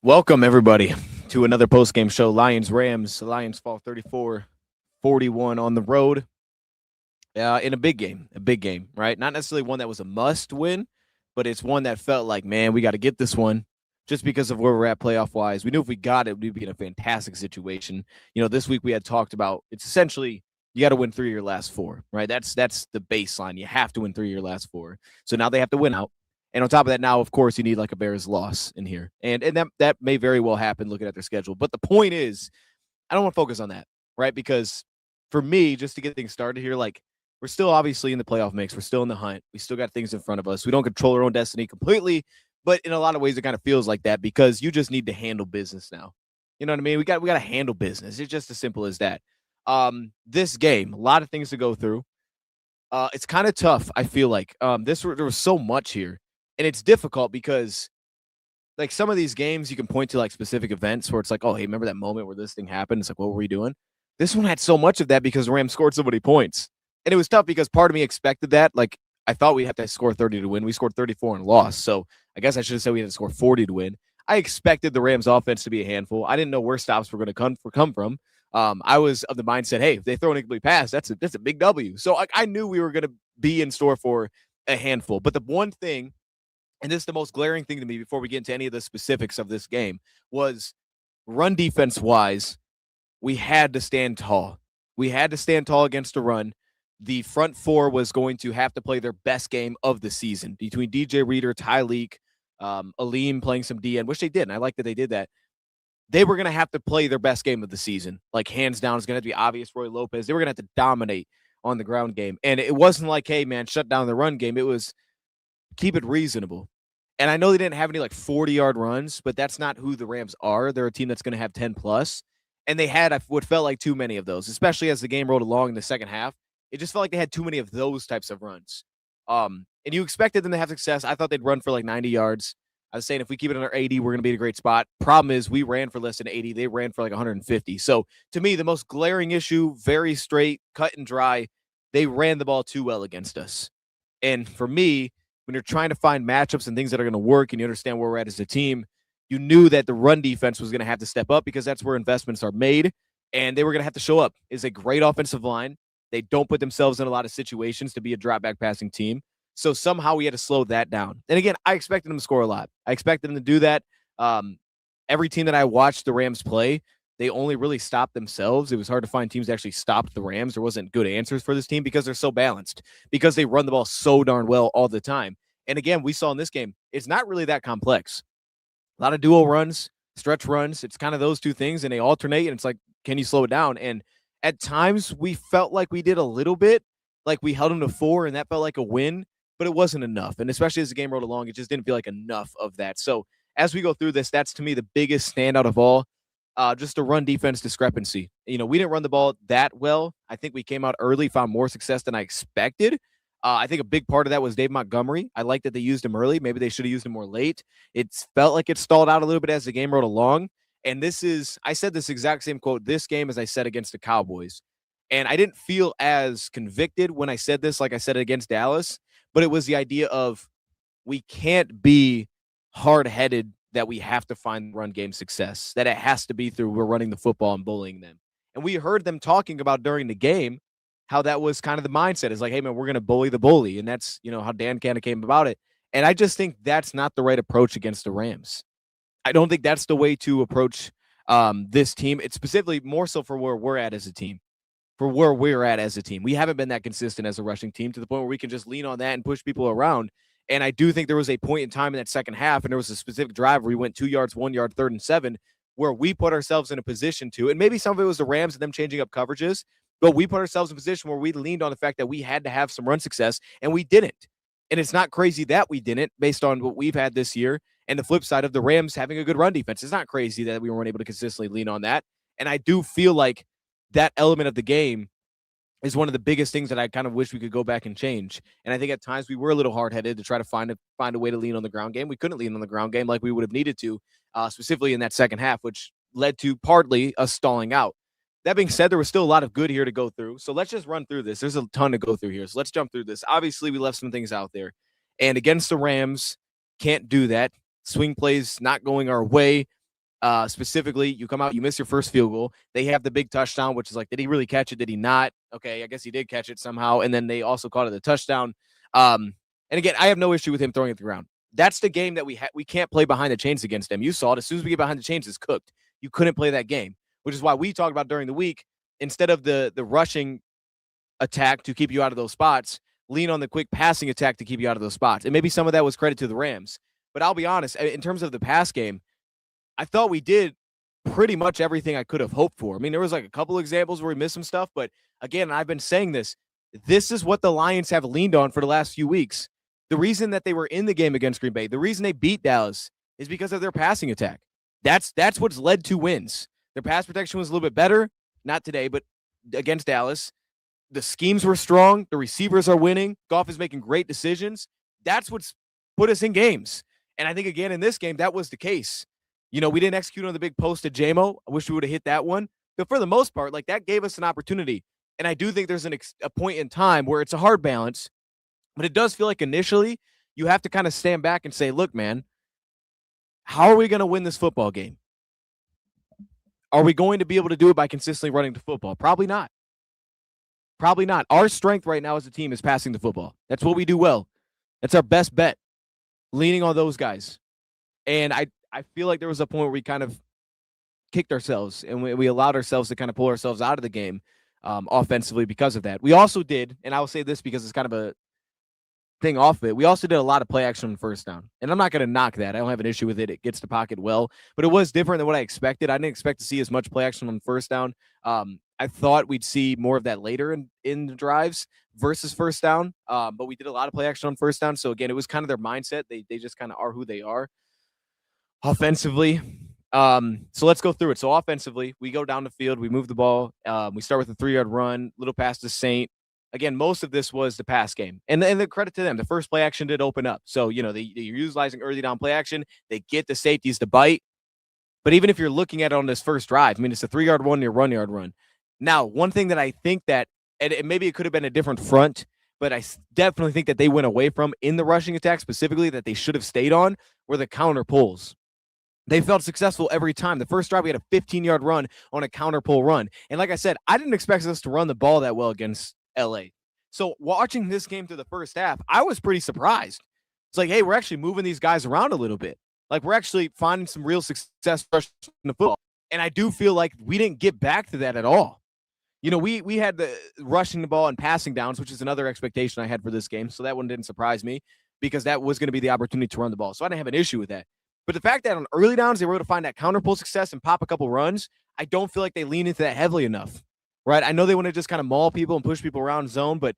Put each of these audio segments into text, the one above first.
Welcome, everybody, to another post-game show. Lions-Rams. The Lions fall 34-41 on the road in a big game, right? Not necessarily one that was a must-win, but it's one that felt like, man, we got to get this one just because of where we're at playoff-wise. We knew if we got it, we'd be in a fantastic situation. This week we had talked about it's essentially you got to win 3 of your last 4, right? That's the baseline. You have to win 3 of your last 4. So now they have to win out. And on top of that, now, of course, you need like a Bears loss in here. And that may very well happen looking at their schedule. But the point is, I don't want to focus on that, right? Because for me, just to get things started here, like we're still obviously in the playoff mix. We're still in the hunt. We still got things in front of us. We don't control our own destiny completely, but in a lot of ways, it kind of feels like that because you just need to handle business now. You know what I mean? We got to handle business. It's just as simple as that. This game, a lot of things to go through. It's kind of tough. I feel like there was so much here, and it's difficult because like some of these games you can point to like specific events where it's like, oh, hey, remember that moment where this thing happened? It's like, what were we doing? This one had so much of that because the Rams scored so many points. And it was tough because part of me expected that. Like I thought we'd have to score 30 to win. We scored 34 and lost. So I guess I should have said we had to score 40 to win. I expected the Rams offense to be a handful. I didn't know where stops were going to come from. I was of the mindset, hey, if they throw an incomplete pass, that's a big W. So I knew we were going to be in store for a handful. But the one thing, and this is the most glaring thing to me before we get into any of the specifics of this game, was run defense wise, we had to stand tall. We had to stand tall against the run. The front four was going to have to play their best game of the season between DJ Reader, Tyleek, Aleem playing some DN, which they did. And I like that they did that. They were going to have to play their best game of the season. Like hands down, it's going to be obvious. Roy Lopez. They were going to have to dominate on the ground game. And it wasn't like, hey, man, shut down the run game. It was keep it reasonable. And I know they didn't have any like 40-yard runs, but that's not who the Rams are. They're a team that's going to have 10 plus. And they had what felt like too many of those, especially as the game rolled along in the second half. It just felt like they had too many of those types of runs. And you expected them to have success. I thought they'd run for like 90 yards. I was saying if we keep it under 80, we're going to be in a great spot. Problem is we ran for less than 80. They ran for like 150. So to me, the most glaring issue, very straight, cut and dry, they ran the ball too well against us. And for me, when you're trying to find matchups and things that are going to work and you understand where we're at as a team, you knew that the run defense was going to have to step up because that's where investments are made, and they were going to have to show up. It's a great offensive line. They don't put themselves in a lot of situations to be a drop back passing team. So somehow we had to slow that down. And again, I expected them to score a lot. I expected them to do that. Every team that I watched the Rams play, they only really stopped themselves. It was hard to find teams that actually stopped the Rams. There wasn't good answers for this team because they're so balanced, because they run the ball so darn well all the time. And again, we saw in this game, it's not really that complex. A lot of duo runs, stretch runs. It's kind of those two things, and they alternate, and it's like, can you slow it down? And at times, we felt like we did a little bit, like we held them to 4, and that felt like a win, but it wasn't enough. And especially as the game rolled along, it just didn't feel like enough of that. So as we go through this, that's to me the biggest standout of all, just a run defense discrepancy. We didn't run the ball that well. I think we came out early, found more success than I expected. I think a big part of that was Dave Montgomery. I like that they used him early. Maybe they should have used him more late. It felt like it stalled out a little bit as the game rolled along. And I said this exact same quote this game as I said against the Cowboys. And I didn't feel as convicted when I said this like I said it against Dallas, but it was the idea of we can't be hard-headed that we have to find run game success, that it has to be through we're running the football and bullying them. And we heard them talking about during the game how that was kind of the mindset. Is like, hey, man, we're going to bully the bully. And that's, how Dan kind of came about it. And I just think that's not the right approach against the Rams. I don't think that's the way to approach this team. It's specifically more so for where we're at as a team. We haven't been that consistent as a rushing team to the point where we can just lean on that and push people around. And I do think there was a point in time in that second half, and there was a specific drive where we went 2 yards, 1 yard, 3rd and 7, where we put ourselves in a position to, and maybe some of it was the Rams and them changing up coverages, but we put ourselves in a position where we leaned on the fact that we had to have some run success, and we didn't. And it's not crazy that we didn't based on what we've had this year. And the flip side of the Rams having a good run defense, it's not crazy that we weren't able to consistently lean on that. And I do feel like that element of the game is one of the biggest things that I kind of wish we could go back and change. And I think at times we were a little hard-headed to try to find a way to lean on the ground game. We couldn't lean on the ground game like we would have needed to, specifically in that second half, which led to partly us stalling out. That being said, there was still a lot of good here to go through. So let's just run through this. There's a ton to go through here. So let's jump through this. Obviously, we left some things out there. And against the Rams, can't do that. Swing plays not going our way. Specifically, you come out, you miss your first field goal. They have the big touchdown, which is like, did he really catch it? Did he not? Okay, I guess he did catch it somehow. And then they also called it a touchdown. And again, I have no issue with him throwing it to the ground. That's the game that we can't play behind the chains against them. You saw it. As soon as we get behind the chains, it's cooked. You couldn't play that game, which is why we talked about during the week, instead of the rushing attack to keep you out of those spots, lean on the quick passing attack to keep you out of those spots. And maybe some of that was credit to the Rams. But I'll be honest, in terms of the pass game, I thought we did pretty much everything I could have hoped for. I mean, there was like a couple examples where we missed some stuff, but again, I've been saying this. This is what the Lions have leaned on for the last few weeks. The reason that they were in the game against Green Bay, the reason they beat Dallas is because of their passing attack. That's what's led to wins. Their pass protection was a little bit better, not today, but against Dallas. The schemes were strong. The receivers are winning. Goff is making great decisions. That's what's put us in games. And I think, again, in this game, that was the case. You know, we didn't execute on the big post to JMO. I wish we would have hit that one. But for the most part, like, that gave us an opportunity. And I do think there's a point in time where it's a hard balance. But it does feel like initially you have to kind of stand back and say, look, man, how are we going to win this football game? Are we going to be able to do it by consistently running the football? Probably not. Probably not. Our strength right now as a team is passing the football. That's what we do well. That's our best bet, leaning on those guys. And I feel like there was a point where we kind of kicked ourselves and we allowed ourselves to kind of pull ourselves out of the game offensively because of that. We also did, and I will say this because it's kind of a thing off of it, we also did a lot of play action on first down. And I'm not going to knock that. I don't have an issue with it. It gets the pocket well. But it was different than what I expected. I didn't expect to see as much play action on first down. I thought we'd see more of that later in the drives versus first down. But we did a lot of play action on first down. So, again, it was kind of their mindset. They just kind of are who they are. Offensively, so let's go through it. So offensively, we go down the field, we move the ball, we start with a 3-yard run, little pass to Saint. Again, most of this was the pass game, and the credit to them, the first play action did open up. So, you know, they're utilizing early down play action. They get the safeties to bite. But even if you're looking at it on this first drive, I mean, it's a 3-yard 1-yard run. Now, one thing that I think that, and maybe it could have been a different front, but I definitely think that they went away from in the rushing attack specifically that they should have stayed on were the counter pulls. They felt successful every time. The first drive, we had a 15-yard run on a counter pull run. And like I said, I didn't expect us to run the ball that well against LA. So watching this game through the first half, I was pretty surprised. It's like, hey, we're actually moving these guys around a little bit. Like, we're actually finding some real success rushing the football. And I do feel like we didn't get back to that at all. You know, we had the rushing the ball and passing downs, which is another expectation I had for this game. So that one didn't surprise me because that was going to be the opportunity to run the ball. So I didn't have an issue with that. But the fact that on early downs, they were able to find that counter pull success and pop a couple runs, I don't feel like they lean into that heavily enough, right? I know they want to just kind of maul people and push people around zone, but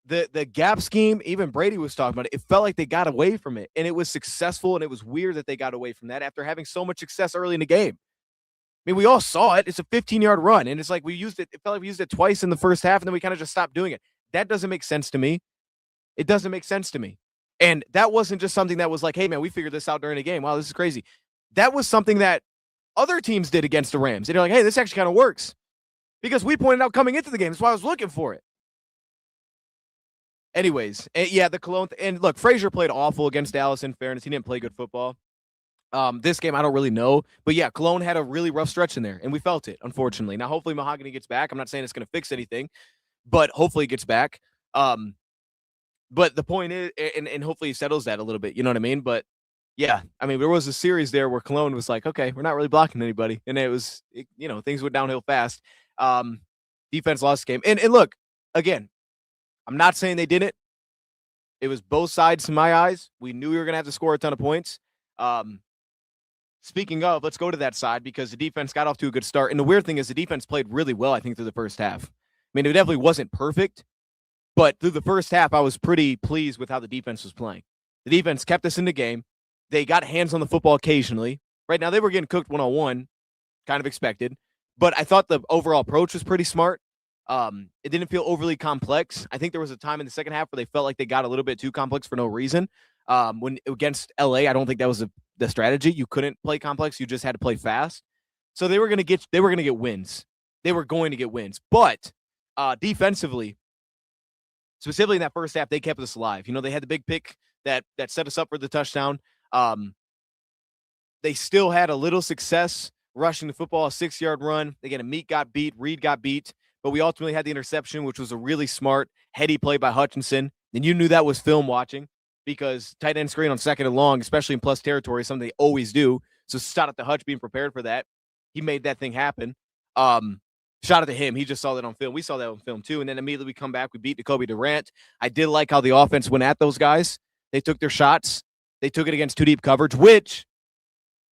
the gap scheme, even Brady was talking about it, it felt like they got away from it, and it was successful, and it was weird that they got away from that after having so much success early in the game. I mean, we all saw it. It's a 15-yard run, and it's like we used it. It felt like we used it twice in the first half, and then we kind of just stopped doing it. That doesn't make sense to me. It doesn't make sense to me. And that wasn't just something that was like, hey, man, we figured this out during the game. Wow, this is crazy. That was something that other teams did against the Rams. And you're like, hey, this actually kind of works. Because we pointed out coming into the game. That's why I was looking for it. Anyways, yeah, the Cologne. And look, Frazier played awful against Dallas, in fairness. He didn't play good football. This game, I don't really know. But yeah, Cologne had a really rough stretch in there. And we felt it, unfortunately. Now, hopefully Mahogany gets back. I'm not saying it's going to fix anything. But hopefully he gets back. But the point is, and hopefully he settles that a little bit, you know what I mean? But yeah, I mean, there was a series there where Cologne was like, okay, we're not really blocking anybody. And things went downhill fast. Defense lost the game. And look, again, I'm not saying they didn't. It was both sides in my eyes. We knew we were going to have to score a ton of points. Speaking of, let's go to that side because the defense got off to a good start. And the weird thing is the defense played really well, I think, through the first half. I mean, it definitely wasn't perfect. But through the first half, I was pretty pleased with how the defense was playing. The defense kept us in the game. They got hands on the football occasionally. Right now, they were getting cooked one-on-one, kind of expected. But I thought the overall approach was pretty smart. It didn't feel overly complex. I think there was a time in the second half where they felt like they got a little bit too complex for no reason. When against LA, I don't think that was the strategy. You couldn't play complex. You just had to play fast. So they were going to get wins. They were going to get wins. But defensively, specifically in that first half, they kept us alive. You know, they had the big pick that set us up for the touchdown. They still had a little success rushing the football, a 6-yard run. Again, Meek got beat, Reed got beat, but we ultimately had the interception, which was a really smart, heady play by Hutchinson. And you knew that was film watching because tight end screen on 2nd and long, especially in plus territory, is something they always do. So shout out to Hutch being prepared for that. He made that thing happen. Shout out to him. He just saw that on film. We saw that on film too. And then immediately we come back. We beat Jacoby Durant. I did like how the offense went at those guys. They took their shots. They took it against 2-deep coverage, which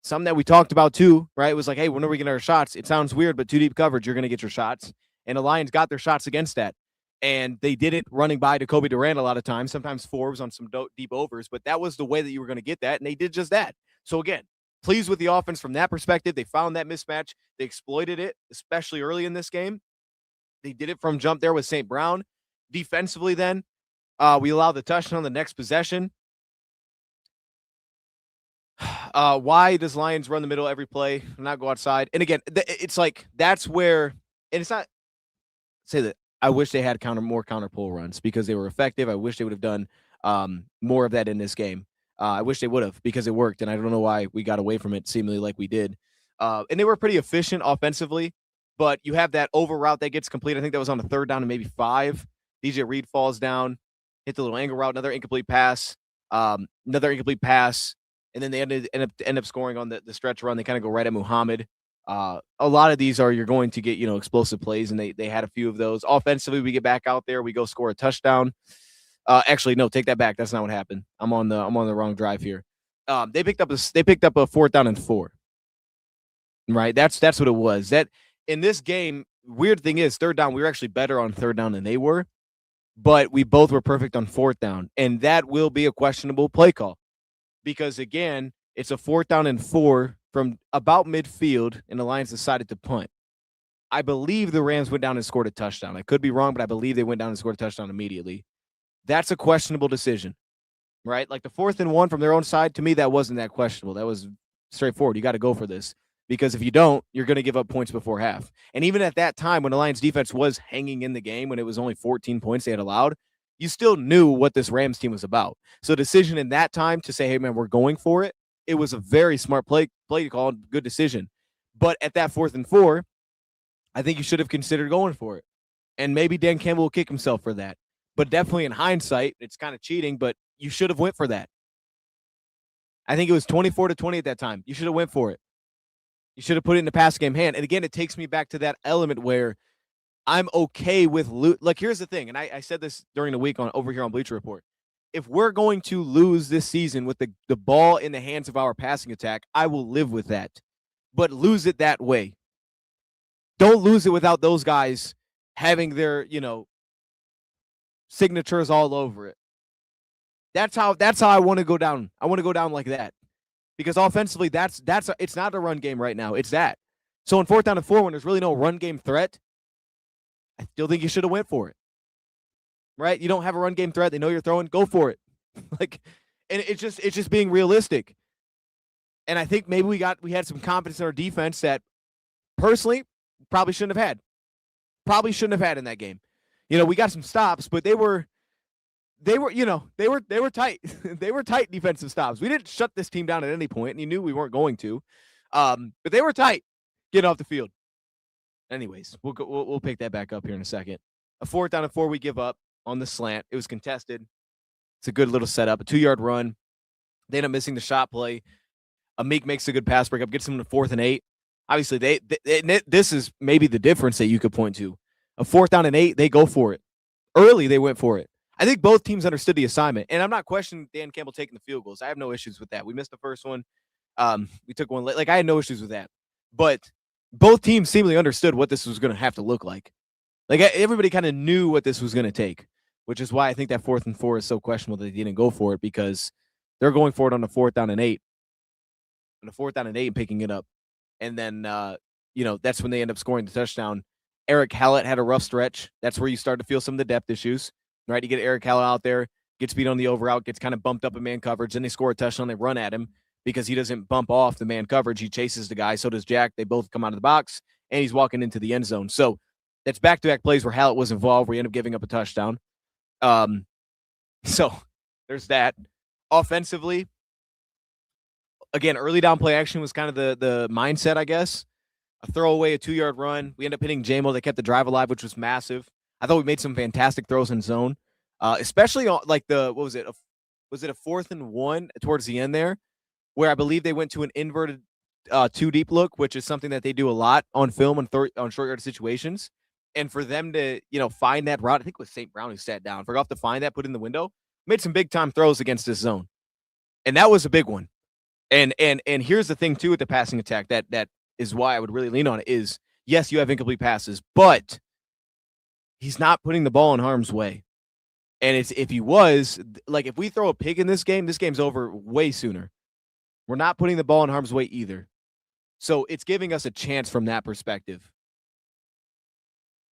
something that we talked about too, right? It was like, hey, when are we getting our shots? It sounds weird, but 2-deep coverage, you're going to get your shots. And the Lions got their shots against that. And they did it running by Jacoby Durant a lot of times, sometimes Forbes on some deep overs, but that was the way that you were going to get that. And they did just that. So again, pleased with the offense from that perspective. They found that mismatch. They exploited it, especially early in this game. They did it from jump there with St. Brown. Defensively then, we allowed the touchdown on the next possession. Why does Lions run the middle every play and not go outside? And again, it's like that's where, and it's not say that I wish they had more counter pull runs because they were effective. I wish they would have done more of that in this game. I wish they would have because it worked, and I don't know why we got away from it seemingly like we did. And they were pretty efficient offensively, but you have that over route that gets complete. I think that was on a 3rd down and maybe 5. DJ Reed falls down, hit the little angle route, another incomplete pass. And then they end up scoring on the stretch run. They kind of go right at Muhammad. A lot of these are you're going to get, explosive plays, and they had a few of those. Offensively, we get back out there, we go score a touchdown. Actually, no, take that back. That's not what happened. I'm on the wrong drive here. They picked up a 4th down and 4. Right? That's what it was. That in this game, weird thing is 3rd down, we were actually better on 3rd down than they were, but we both were perfect on 4th down, and that will be a questionable play call. Because, again, it's a 4th down and 4 from about midfield, and the Lions decided to punt. I believe the Rams went down and scored a touchdown. I could be wrong, but I believe they went down and scored a touchdown immediately. That's a questionable decision, right? Like the 4th and 1 from their own side, to me, that wasn't that questionable. That was straightforward. You got to go for this. Because if you don't, you're going to give up points before half. And even at that time, when the Lions defense was hanging in the game, when it was only 14 points they had allowed, you still knew what this Rams team was about. So decision in that time to say, hey, man, we're going for it, it was a very smart play call, good decision. But at that 4th and 4, I think you should have considered going for it. And maybe Dan Campbell will kick himself for that. But definitely in hindsight, it's kind of cheating, but you should have went for that. I think it was 24-20 at that time. You should have went for it. You should have put it in the pass game hand. And again, it takes me back to that element where I'm okay with like, here's the thing, and I said this during the week over here on Bleacher Report. If we're going to lose this season with the ball in the hands of our passing attack, I will live with that. But lose it that way. Don't lose it without those guys having their, signatures all over it. That's how I want to go down. I want to go down like that. Because offensively, it's not a run game right now. It's that. So on 4th down and 4, when there's really no run game threat, I still think you should have went for it. Right? You don't have a run game threat. They know you're throwing. Go for it. And it's just being realistic. And I think maybe we had some confidence in our defense that personally probably shouldn't have had. Probably shouldn't have had in that game. We got some stops, but they were tight. They were tight defensive stops. We didn't shut this team down at any point, and you knew we weren't going to. But they were tight getting off the field. Anyways, we'll pick that back up here in a second. A 4th down and 4 we give up on the slant. It was contested. It's a good little setup. A 2-yard run. They end up missing the shot play. Meek makes a good pass breakup, gets them to 4th and 8. Obviously, this is maybe the difference that you could point to. A 4th down and 8, they go for it. Early, they went for it. I think both teams understood the assignment, and I'm not questioning Dan Campbell taking the field goals. I have no issues with that. We missed the first one. We took one late. Like, I had no issues with that. But both teams seemingly understood what this was going to have to look like. Like, everybody kind of knew what this was going to take, which is why I think that 4th and 4 is so questionable that they didn't go for it, because they're going for it on the 4th down and 8. On the 4th down and 8 and picking it up. And then, that's when they end up scoring the touchdown. Eric Hallett had a rough stretch. That's where you start to feel some of the depth issues, right? You get Eric Hallett out there, gets beat on the over out, gets kind of bumped up in man coverage. Then they score a touchdown. They run at him because he doesn't bump off the man coverage. He chases the guy. So does Jack. They both come out of the box, and he's walking into the end zone. So that's back-to-back plays where Hallett was involved, where he ended up giving up a touchdown. So there's that. Offensively, again, early down play action was kind of the mindset, I guess. A throwaway, a 2-yard run. We end up hitting JMO. They kept the drive alive, which was massive. I thought we made some fantastic throws in zone, especially on like what was it? Was it a 4th and 1 towards the end there, where I believe they went to an inverted 2 deep look, which is something that they do a lot on film on short yard situations. And for them to find that route, I think it was St. Brown who sat down, forgot to find that, put in the window, made some big time throws against this zone, and that was a big one. And here's the thing too with the passing attack that is why I would really lean on it is, yes, you have incomplete passes, but he's not putting the ball in harm's way. And if he was, like, if we throw a pick in this game's over way sooner. We're not putting the ball in harm's way either. So it's giving us a chance from that perspective.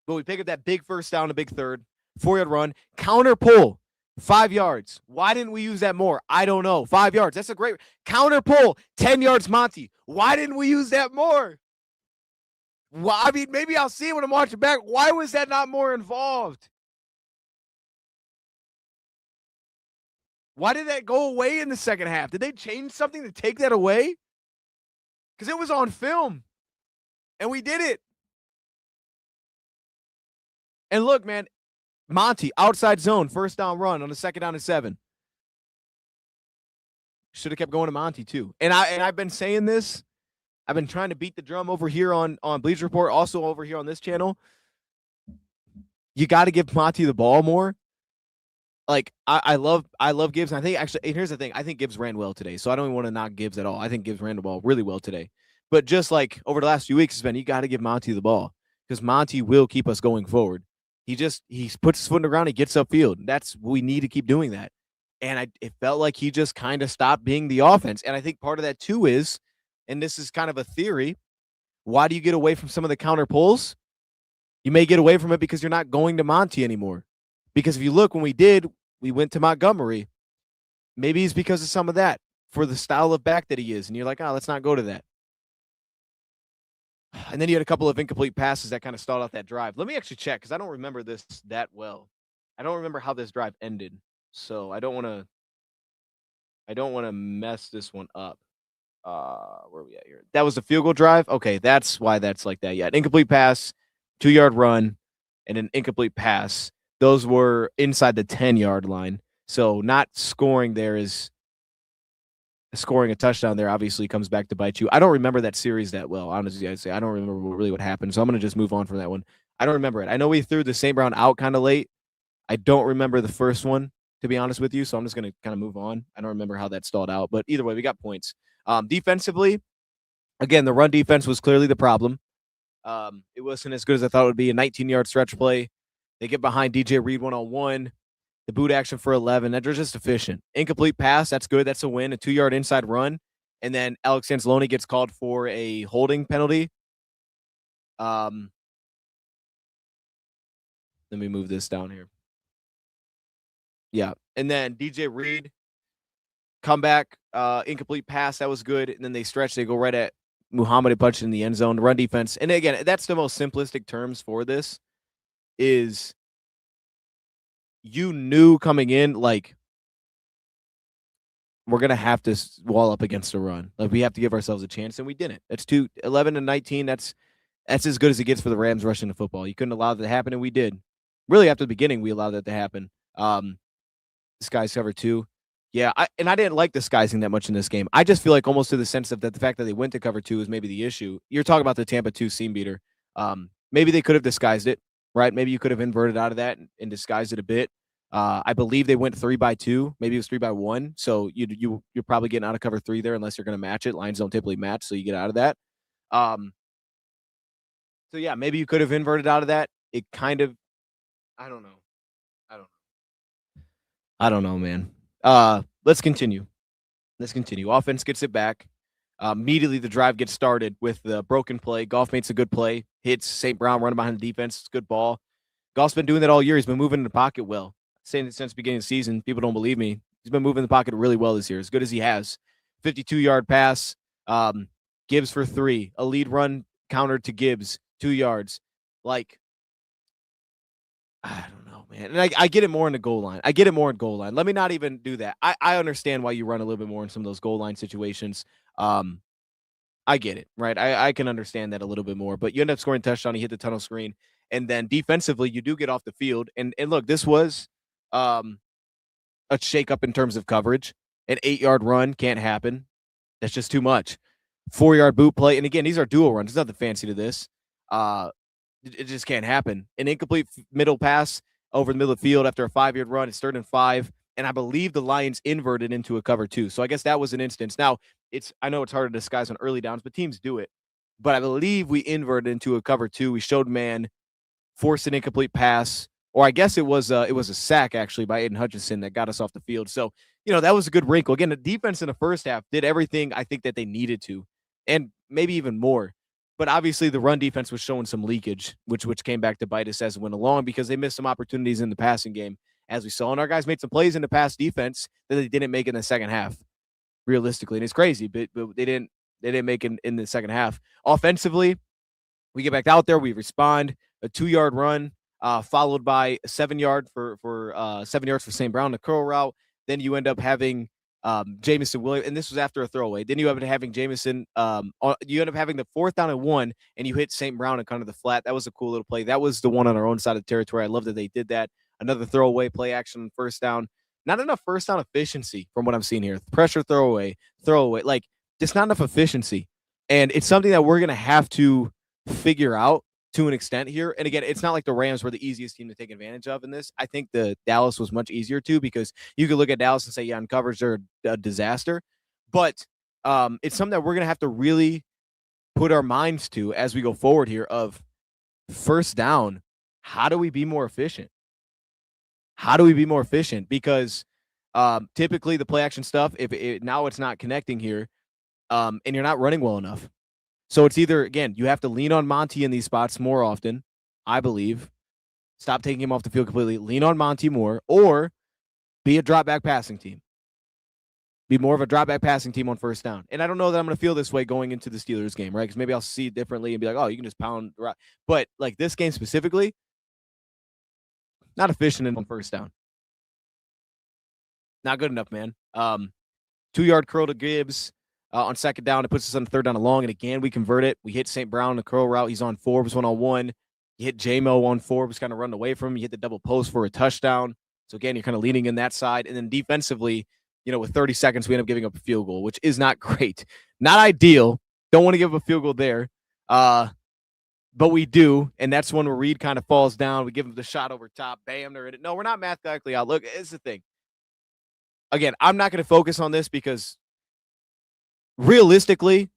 But we pick up that big first down, a big third, 4-yard run, counter pull, 5 yards. Why didn't we use that more? I don't know. 5 yards. That's a great counter pull, 10 yards, Monty. Why didn't we use that more? Well, I mean, maybe I'll see it when I'm watching back. Why was that not more involved? Why did that go away in the second half? Did they change something to take that away? Because it was on film, and we did it. And look, man, Monty, outside zone, first down run on the 2nd down and 7. Should have kept going to Monty too. And I've been saying this. I've been trying to beat the drum over here on Bleacher Report, also over here on this channel. You got to give Monty the ball more. Like, I love Gibbs. And I think actually, and here's the thing, I think Gibbs ran well today. So I don't even want to knock Gibbs at all. I think Gibbs ran the ball really well today. But just like over the last few weeks, it's been, you got to give Monty the ball because Monty will keep us going forward. He puts his foot in the ground, he gets upfield. We need to keep doing that. And it felt like he just kind of stopped being the offense. And I think part of that too is, and this is kind of a theory, why do you get away from some of the counter pulls? You may get away from it because you're not going to Monty anymore. Because if you look, when we went to Montgomery. Maybe it's because of some of that for the style of back that he is. And you're like, let's not go to that. And then you had a couple of incomplete passes that kind of stalled out that drive. Let me actually check because I don't remember this that well. I don't remember how this drive ended. So I don't want to mess this one up. Where are we at here? That was a field goal drive. Okay, that's why that's like that. Yeah, an incomplete pass, 2-yard run, and an incomplete pass. Those were inside the 10-yard line. So not scoring there is scoring a touchdown there obviously comes back to bite you. I don't remember that series that well, honestly. I'd say I don't remember really what happened. So I'm going to just move on from that one. I don't remember it. I know we threw the St. Brown out kind of late. I don't remember the first one, to be honest with you. So I'm just going to kind of move on. I don't remember how that stalled out. But either way, we got points. Defensively, again, the run defense was clearly the problem. It wasn't as good as I thought it would be. A 19-yard stretch play. They get behind DJ Reed one-on-one. The boot action for 11. They're just efficient. Incomplete pass. That's good. That's a win. A 2-yard inside run. And then Alex Anzalone gets called for a holding penalty. Let me move this down here. Yeah. And then DJ Reed, comeback, incomplete pass. That was good. And then they stretch. They go right at Muhammad and punch it in the end zone. Run defense. And again, that's the most simplistic terms for this is you knew coming in, like, we're going to have to wall up against a run. Like, we have to give ourselves a chance, and we didn't. That's 11-19. That's as good as it gets for the Rams rushing the football. You couldn't allow that to happen, and we did. Really, after the beginning, we allowed that to happen. Skies cover 2. Yeah, I didn't like disguising that much in this game. I just feel like almost to the sense of that the fact that they went to cover 2 is maybe the issue. You're talking about the Tampa 2 seam beater. Maybe they could have disguised it, right? Maybe you could have inverted out of that and disguised it a bit. I believe they went 3-2. Maybe it was 3-1. So you're probably getting out of cover 3 there unless you're going to match it. Lions don't typically match, so you get out of that. So yeah, maybe you could have inverted out of that. It kind of, I don't know, man. Let's continue. Offense gets it back. Immediately the drive gets started with the broken play. Goff makes a good play. Hits St. Brown running behind the defense. It's a good ball. Goff's been doing that all year. He's been moving in the pocket well. Saying it since the beginning of the season. People don't believe me. He's been moving in the pocket really well this year, as good as he has. 52-yard pass. Gibbs for 3. A lead run counter to Gibbs. 2 yards. Like, I don't know, man. And I get it more in the goal line. Let me not even do that. I understand why you run a little bit more in some of those goal line situations. I get it, right? I can understand that a little bit more, but you end up scoring a touchdown, you hit the tunnel screen, and then defensively, you do get off the field. And look, this was um, a shakeup in terms of coverage. An 8-yard run can't happen. That's just too much. 4-yard boot play, and again, these are dual runs. There's nothing fancy to this. Uh, it just can't happen. An incomplete middle pass over the middle of the field after a 5-yard run. It's 3rd and 5, and I believe the Lions inverted into a cover 2. So I guess that was an instance. Now, I know it's hard to disguise on early downs, but teams do it. But I believe we inverted into a cover 2. We showed man, forced an incomplete pass, or I guess it was a sack actually by Aiden Hutchinson that got us off the field. So that was a good wrinkle. Again, the defense in the first half did everything I think that they needed to, and maybe even more. But obviously, the run defense was showing some leakage, which came back to bite us as it went along because they missed some opportunities in the passing game, as we saw. And our guys made some plays in the pass defense that they didn't make in the second half, realistically. And it's crazy, but they didn't make it in the second half. Offensively, we get back out there, we respond. A 2-yard run, followed by a 7-yard for 7 yards for St. Brown, the curl route. Then you end up having Jamison Williams, and this was after a throwaway. Then you end up having Jamison. You end up having the 4th down and 1, and you hit St. Brown and kind of the flat. That was a cool little play. That was the one on our own side of the territory. I love that they did that. Another throwaway play action on 1st down. Not enough 1st down efficiency from what I'm seeing here. Pressure throwaway. Like just not enough efficiency, and it's something that we're gonna have to figure out to an extent here. And again, it's not like the Rams were the easiest team to take advantage of in this. I think the Dallas was much easier too, because you could look at Dallas and say, yeah, in coverage, they're a disaster. But it's something that we're going to have to really put our minds to as we go forward here of 1st down. How do we be more efficient? Because typically the play action stuff, now it's not connecting here, and you're not running well enough. So it's either, again, you have to lean on Monty in these spots more often, I believe. Stop taking him off the field completely. Lean on Monty more, or be a drop back passing team. Be more of a drop back passing team on 1st down. And I don't know that I'm going to feel this way going into the Steelers game, right? Because maybe I'll see it differently and be like, oh, you can just pound. But like this game specifically, not efficient on 1st down. Not good enough, man. 2-yard curl to Gibbs. On 2nd down, it puts us on 3rd down and long, and again, we convert it. We hit St. Brown, the curl route. He's on Forbes one-on-one. You hit J-Mo on Forbes, kind of running away from him. You hit the double post for a touchdown. So again, you're kind of leaning in that side. And then defensively, with 30 seconds, we end up giving up a field goal, which is not great. Not ideal. Don't want to give up a field goal there. But we do, and that's when where Reed kind of falls down. We give him the shot over top. Bam, they're in it. No, we're not mathematically out. Look, it's the thing. Again, I'm not going to focus on this because realistically,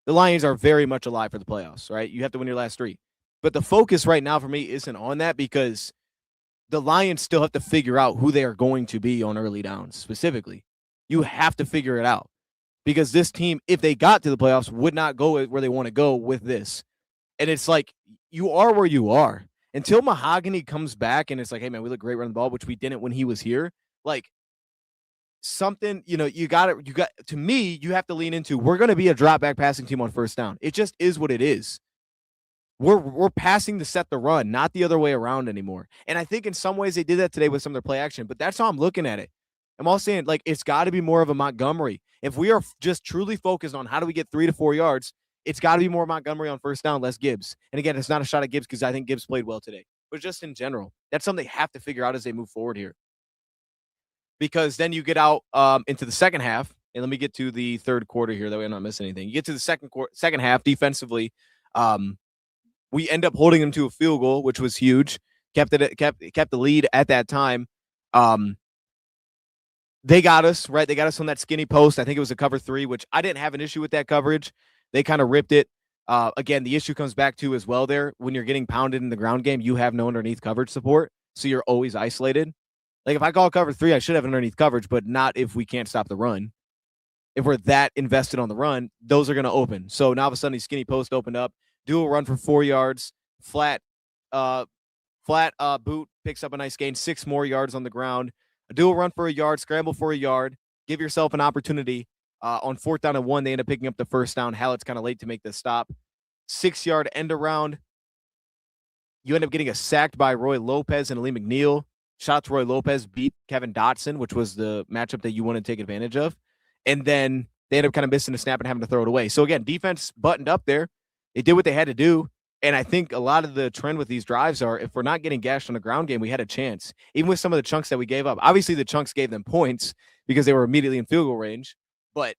the Lions are very much alive for the playoffs, right? You have to win your last 3. But the focus right now for me isn't on that, because the Lions still have to figure out who they are going to be on early downs specifically. You have to figure it out, because this team, if they got to the playoffs, would not go where they want to go with this. And it's like, you are where you are. Until Mahogany comes back and it's like, hey, man, we look great running the ball, which we didn't when he was here. Like, something, to me, you have to lean into, we're going to be a drop back passing team on 1st down. It just is what it is. We're passing to set the run, not the other way around anymore. And I think in some ways they did that today with some of their play action, but that's how I'm looking at it. I'm all saying, like, it's got to be more of a Montgomery. If we are just truly focused on how do we get 3 to 4 yards, it's got to be more Montgomery on 1st down, less Gibbs. And again, it's not a shot at Gibbs, because I think Gibbs played well today, but just in general, that's something they have to figure out as they move forward here. Because then you get out into the second half, and let me get to the 3rd quarter here, that way I'm not missing anything. You get to the second half defensively. We end up holding them to a field goal, which was huge. Kept the lead at that time. They got us, right? They got us on that skinny post. I think it was a cover 3, which I didn't have an issue with that coverage. They kind of ripped it. Again, the issue comes back to as well there. When you're getting pounded in the ground game, you have no underneath coverage support, so you're always isolated. Like, if I call cover 3, I should have underneath coverage, but not if we can't stop the run. If we're that invested on the run, those are going to open. So now all of a sudden, these skinny posts opened up. Dual run for 4 yards. Flat boot picks up a nice gain, 6 more yards on the ground. A dual run for a yard, scramble for a yard. Give yourself an opportunity. On 4th down and 1, they end up picking up the 1st down. Hallett's kind of late to make the stop. 6-yard end around. You end up getting a sacked by Roy Lopez and Lee McNeil. Shout out to Roy Lopez, beat Kevin Dotson, which was the matchup that you want to take advantage of. And then they ended up kind of missing the snap and having to throw it away. So again, defense buttoned up there. They did what they had to do. And I think a lot of the trend with these drives are if we're not getting gashed on the ground game, we had a chance. Even with some of the chunks that we gave up. Obviously, the chunks gave them points because they were immediately in field goal range. But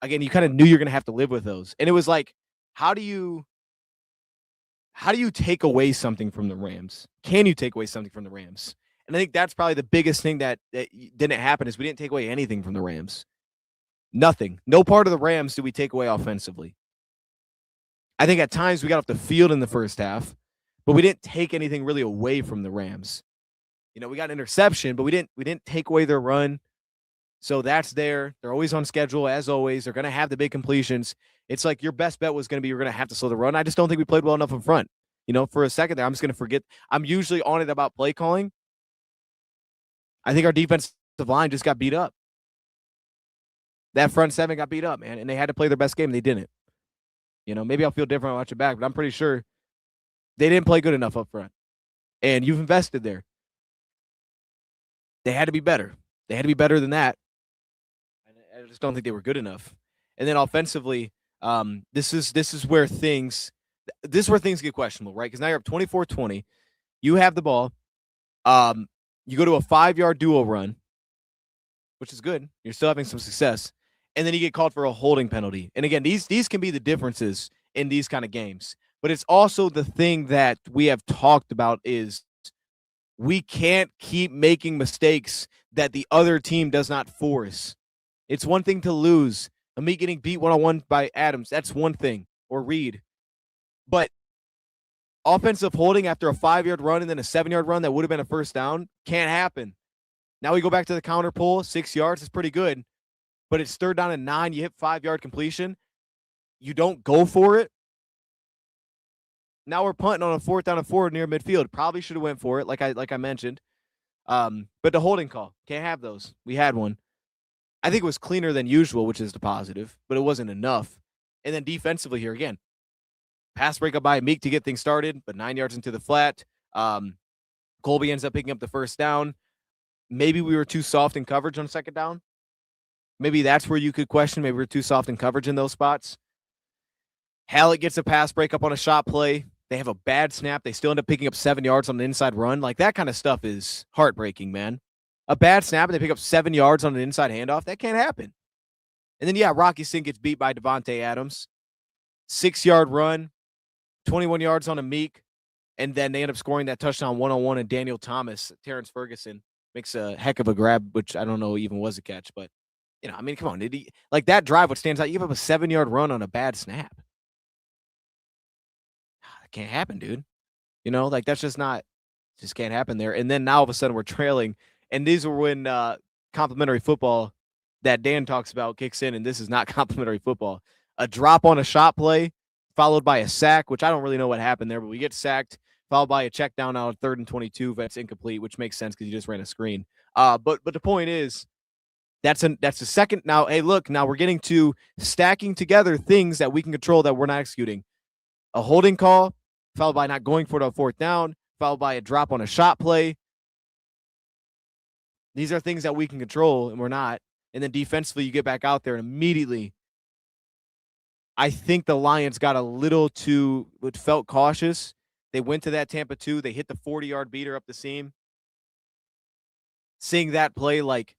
again, you kind of knew you're going to have to live with those. And it was like, how do you take away something from the Rams? Can you take away something from the Rams? And I think that's probably the biggest thing that didn't happen is we didn't take away anything from the Rams. Nothing. No part of the Rams did we take away offensively. I think at times we got off the field in the first half, but we didn't take anything really away from the Rams. You know, we got an interception, but we didn't take away their run. So that's there. They're always on schedule, as always. They're going to have the big completions. It's like your best bet was going to be you're going to have to slow the run. I just don't think we played well enough in front. You know, for a second there, I'm just going to forget. I'm usually on it about play calling. I think our defensive line just got beat up. That front seven got beat up, man, and they had to play their best game. They didn't. You know, maybe I'll feel different when I watch it back, but I'm pretty sure they didn't play good enough up front. And you've invested there. They had to be better. They had to be better than that. I just don't think they were good enough. And then offensively, this is where things get questionable, right? Because now you're up 24-20. You have the ball. You go to a 5-yard duo run, which is good. You're still having some success. And then you get called for a holding penalty. And again, these can be the differences in these kind of games. But it's also the thing that we have talked about is we can't keep making mistakes that the other team does not force. It's one thing to lose. Me getting beat one-on-one by Adams, that's one thing, or Reed. But offensive holding after a 5-yard run and then a 7-yard run that would have been a first down can't happen. Now we go back to the counter pull, 6 yards is pretty good. But it's 3rd down and 9. You hit 5-yard completion. You don't go for it. Now we're punting on a 4th down and 4 near midfield. Probably should have went for it, like I mentioned. But the holding call, can't have those. We had one. I think it was cleaner than usual, which is the positive, but it wasn't enough. And then defensively here again, pass breakup by Meek to get things started, but 9 yards into the flat. Colby ends up picking up the first down. Maybe we were too soft in coverage on 2nd down. Maybe that's where you could question. Maybe we're too soft in coverage in those spots. Hallett gets a pass breakup on a shot play. They have a bad snap. They still end up picking up 7 yards on an inside run. Like, that kind of stuff is heartbreaking, man. A bad snap and they pick up 7 yards on an inside handoff. That can't happen. And then, yeah, Rocky Sink gets beat by Devontae Adams. 6-yard run, 21 yards on a Meek. And then they end up scoring that touchdown one-on-one, and Daniel Thomas, Terrence Ferguson, makes a heck of a grab, which I don't know even was a catch, but you know, I mean, come on. Like that drive, what stands out, you give up a 7-yard run on a bad snap. That can't happen, dude. You know, like that's just can't happen there. And then now all of a sudden we're trailing. And these are when complimentary football that Dan talks about kicks in, and this is not complimentary football. A drop on a shot play followed by a sack, which I don't really know what happened there, but we get sacked, followed by a check down out of 3rd and 22. That's incomplete, which makes sense because you just ran a screen. But the point is, that's the second. Now, hey, look, now we're getting to stacking together things that we can control that we're not executing. A holding call, followed by not going for it on 4th down, followed by a drop on a shot play. These are things that we can control, and we're not. And then defensively, you get back out there, and immediately, I think the Lions got a little too, it felt cautious. They went to that Tampa 2. They hit the 40-yard beater up the seam. Seeing that play, like,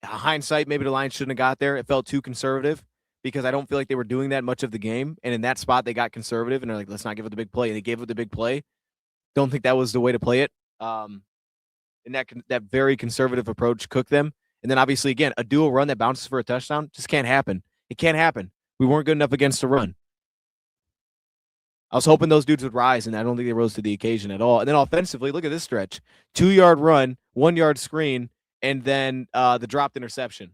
hindsight, maybe the Lions shouldn't have got there. It felt too conservative because I don't feel like they were doing that much of the game. And in that spot, they got conservative and they're like, let's not give it the big play. And they gave it the big play. Don't think that was the way to play it. And that very conservative approach cooked them. And then obviously, again, a dual run that bounces for a touchdown just can't happen. It can't happen. We weren't good enough against the run. I was hoping those dudes would rise, and I don't think they rose to the occasion at all. And then offensively, look at this stretch. 2-yard run, 1-yard screen, and then the dropped interception.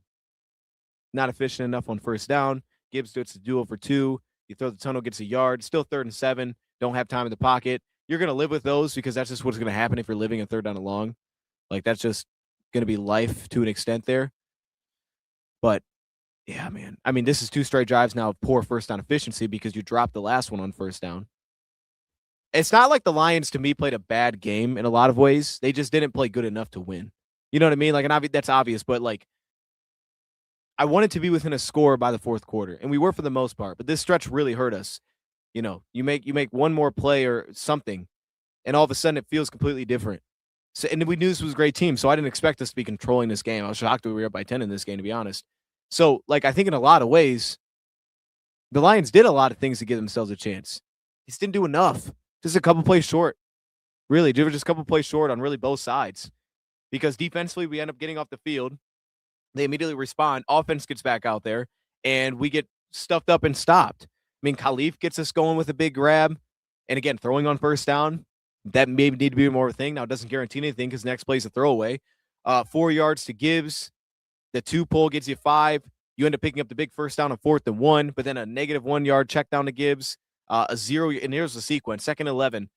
Not efficient enough on 1st down. Gibbs gets a duel for 2. You throw the tunnel, gets a yard. Still 3rd and 7. Don't have time in the pocket. You're going to live with those because that's just what's going to happen if you're living in 3rd down and long. Like, that's just going to be life to an extent there. But, yeah, man. I mean, this is 2 straight drives now of poor 1st down efficiency because you dropped the last one on 1st down. It's not like the Lions, to me, played a bad game in a lot of ways. They just didn't play good enough to win. You know what I mean? Like, that's obvious, but, like, I wanted to be within a score by the fourth quarter, and we were for the most part. But this stretch really hurt us. You make one more play or something, and all of a sudden it feels completely different. So, and we knew this was a great team, so I didn't expect us to be controlling this game. I was shocked that we were up by 10 in this game, to be honest. So, like, I think in a lot of ways, the Lions did a lot of things to give themselves a chance. Just didn't do enough. Just a couple plays short. Really, just a couple plays short on really both sides. Because defensively, we end up getting off the field. They immediately respond. Offense gets back out there, and we get stuffed up and stopped. I mean, Khalif gets us going with a big grab. And again, throwing on first down, that maybe need to be more of a thing. Now, it doesn't guarantee anything because next play is a throwaway. 4 yards to Gibbs. The 2 pull gets you 5. You end up picking up the big first down on 4th and 1, but then a negative 1 yard check down to Gibbs. A 0, and here's the sequence. 2nd and 11.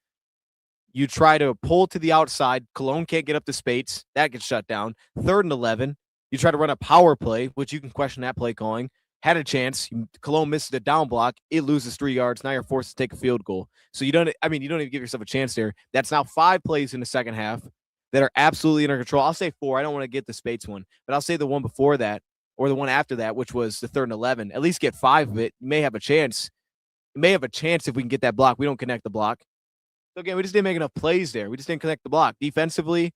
You try to pull to the outside. Cologne can't get up to Spates. That gets shut down. 3rd and 11. You try to run a power play, which you can question that play calling. Had a chance. Cologne misses the down block. It loses 3 yards. Now you're forced to take a field goal. So you don't even give yourself a chance there. That's now 5 plays in the second half that are absolutely under control. I'll say 4. I don't want to get the Spates one, but I'll say the one before that or the one after that, which was the 3rd and 11. At least get 5 of it. You may have a chance. You may have a chance if we can get that block. We don't connect the block. So again, we just didn't make enough plays there. We just didn't connect the block. Defensively,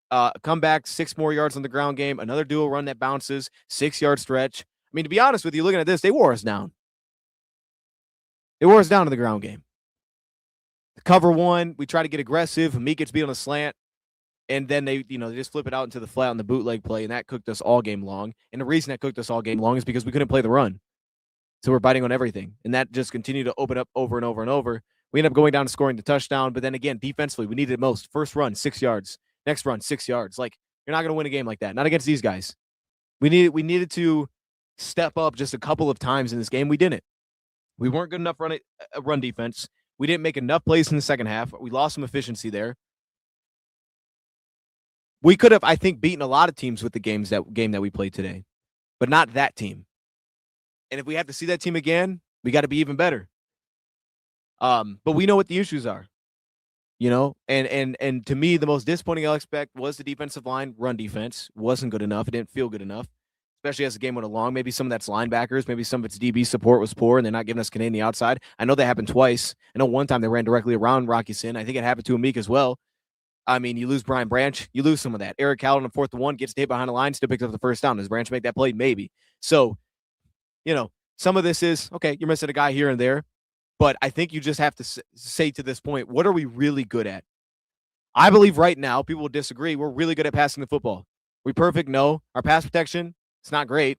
come back, 6 more yards on the ground game, another dual run that bounces, 6-yard stretch. I mean, to be honest with you, looking at this, they wore us down. They wore us down in the ground game. Cover 1, we try to get aggressive. Meek gets beat on a slant, and then they just flip it out into the flat on the bootleg play, and that cooked us all game long. And the reason that cooked us all game long is because we couldn't play the run. So we're biting on everything, and that just continued to open up over and over and over. We end up going down and scoring the touchdown, but then again, defensively, we needed it most. First run, 6 yards. Next run, 6 yards. Like, you're not going to win a game like that. Not against these guys. We needed to step up just a couple of times in this game. We didn't. We weren't good enough run defense. We didn't make enough plays in the second half. We lost some efficiency there. We could have, I think, beaten a lot of teams with the game that we played today, but not that team. And if we have to see that team again, we got to be even better. But we know what the issues are, and to me, the most disappointing aspect was the defensive line. Run defense wasn't good enough. It didn't feel good enough, especially as the game went along. Maybe some of that's linebackers. Maybe some of its DB support was poor, and they're not giving us Canadian outside. I know that happened twice. I know one time they ran directly around Rocky Sin. I think it happened to Amik as well. I mean, you lose Brian Branch, you lose some of that. Eric Howell on 4th and 1 gets hit behind the line, still picks up the first down. Does Branch make that play? Maybe. So, some of this is, okay, you're missing a guy here and there. But I think you just have to say to this point, what are we really good at? I believe right now, people will disagree, we're really good at passing the football. We perfect? No. Our pass protection, it's not great.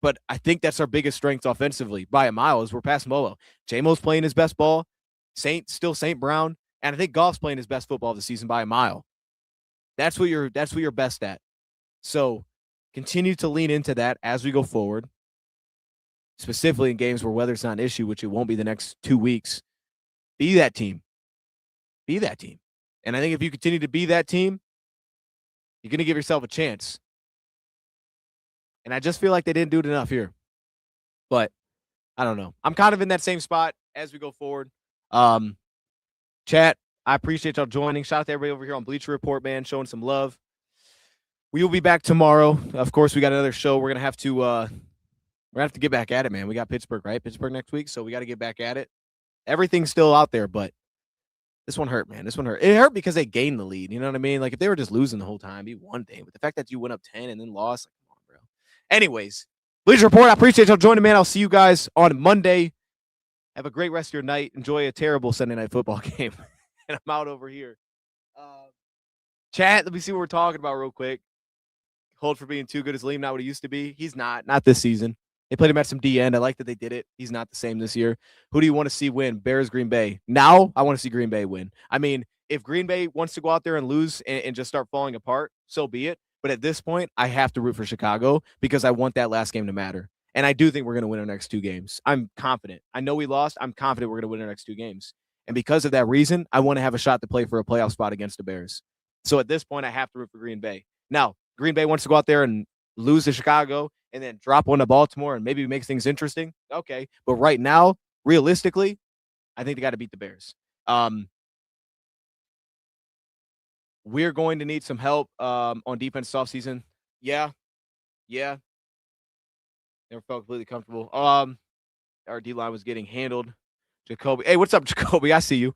But I think that's our biggest strength offensively by a mile is we're passing Molo. J-Mo's playing his best ball. St. Brown. And I think Goff's playing his best football of the season by a mile. That's what you're best at. So continue to lean into that as we go forward. Specifically in games where weather's not an issue, which it won't be the next 2 weeks. Be that team. Be that team. And I think if you continue to be that team, you're going to give yourself a chance. And I just feel like they didn't do it enough here. But I don't know. I'm kind of in that same spot as we go forward. Chat, I appreciate y'all joining. Shout out to everybody over here on Bleacher Report, man, showing some love. We will be back tomorrow. Of course, we got another show. We're going to have to get back at it, man. We got Pittsburgh, right? Pittsburgh next week, so we got to get back at it. Everything's still out there, but this one hurt, man. This one hurt. It hurt because they gained the lead. You know what I mean? Like, if they were just losing the whole time, it'd be one thing. But the fact that you went up 10 and then lost, like, come on, bro. Anyways, Bleacher Report, I appreciate y'all joining, man. I'll see you guys on Monday. Have a great rest of your night. Enjoy a terrible Sunday night football game. And I'm out over here. Chat, let me see what we're talking about real quick. Hold for being too good is Liam not what he used to be. He's not this season. They played him at some D end. I like that they did it. He's not the same this year. Who do you want to see win? Bears, Green Bay. Now, I want to see Green Bay win. I mean, if Green Bay wants to go out there and lose and just start falling apart, so be it. But at this point, I have to root for Chicago because I want that last game to matter. And I do think we're going to win our next 2 games. I'm confident. I know we lost. I'm confident we're going to win our next 2 games. And because of that reason, I want to have a shot to play for a playoff spot against the Bears. So at this point, I have to root for Green Bay. Now, Green Bay wants to go out there and lose to Chicago and then drop one to Baltimore and maybe makes things interesting. Okay. But right now, realistically, I think they got to beat the Bears. We're going to need some help on defense this offseason. Yeah. Never felt completely comfortable. Our D line was getting handled. Jacoby, hey, what's up, Jacoby? I see you.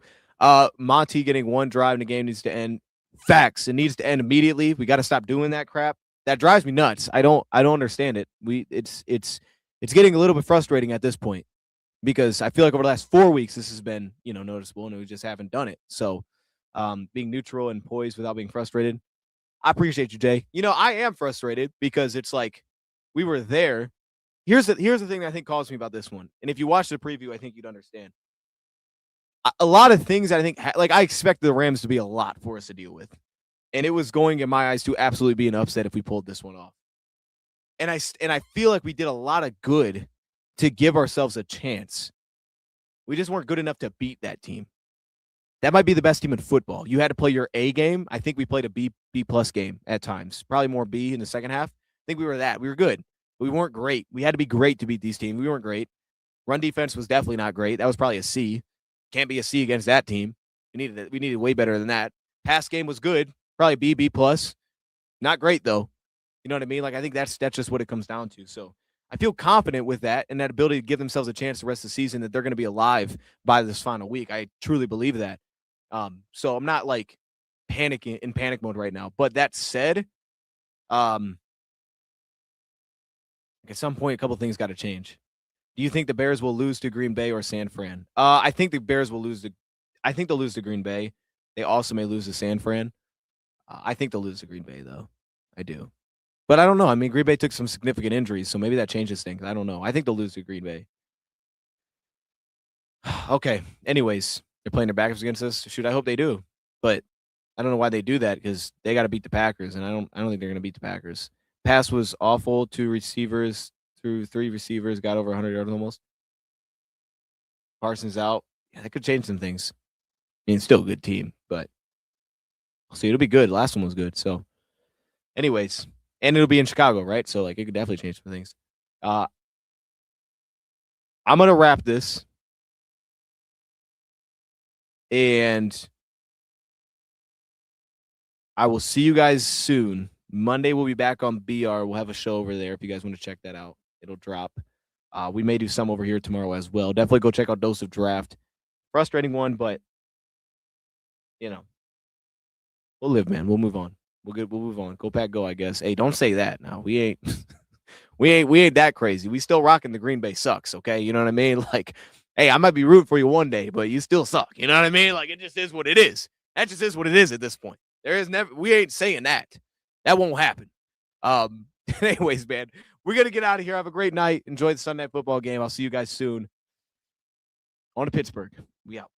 Monty getting one drive in the game needs to end. Facts. It needs to end immediately. We got to stop doing that crap. That drives me nuts. I don't understand it. It's getting a little bit frustrating at this point because I feel like over the last 4 weeks this has been noticeable and we just haven't done it. So, being neutral and poised without being frustrated. I appreciate you, Jay. I am frustrated because it's like we were there. Here's the thing that I think calls me about this one. And if you watch the preview, I think you'd understand. A lot of things that I think, like I expected the Rams to be a lot for us to deal with, and it was going in my eyes to absolutely be an upset if we pulled this one off. And I feel like we did a lot of good to give ourselves a chance. We just weren't good enough to beat that team. That might be the best team in football. You had to play your A game. I think we played a B plus game at times. Probably more B in the second half. I think we were that. We were good. But we weren't great. We had to be great to beat these teams. We weren't great. Run defense was definitely not great. That was probably a C. Can't be a C against that team. We needed way better than that. Pass game was good. Probably B plus. Not great though. You know what I mean? Like I think that's just what it comes down to. So I feel confident with that and that ability to give themselves a chance the rest of the season that they're going to be alive by this final week. I truly believe that. So I'm not like panicking in panic mode right now. But that said, at some point, a couple things got to change. Do you think the Bears will lose to Green Bay or San Fran? I think the Bears will lose to. I think they'll lose to Green Bay. They also may lose to San Fran. I think they'll lose to Green Bay though. I do, but I don't know. I mean, Green Bay took some significant injuries, so maybe that changes things. I don't know. I think they'll lose to Green Bay. Okay. Anyways, they're playing their backups against us. Shoot, I hope they do, but I don't know why they do that because they got to beat the Packers, and I don't think they're going to beat the Packers. Pass was awful. 2 receivers through 3 receivers got over 100 yards almost. Parsons out. Yeah, that could change some things. I mean, still a good team, but I'll see. It'll be good. Last one was good. So, anyways, and it'll be in Chicago, right? So, like, it could definitely change some things. I'm gonna wrap this, and I will see you guys soon. Monday we'll be back on BR. We'll have a show over there if you guys want to check that out. It'll drop. We may do some over here tomorrow as well. Definitely go check out Dose of Draft. Frustrating one, but we'll live, man. We'll move on. We'll move on. Go Pack, go. I guess. Hey, don't say that. No, we ain't. we ain't that crazy. We still rocking the Green Bay sucks. Okay, you know what I mean? Like, hey, I might be rooting for you one day, but you still suck. You know what I mean? Like, it just is what it is. That just is what it is at this point. There is never. We ain't saying that. That won't happen. Anyways, man, we're gonna get out of here. Have a great night. Enjoy the Sunday football game. I'll see you guys soon. On to Pittsburgh. We out.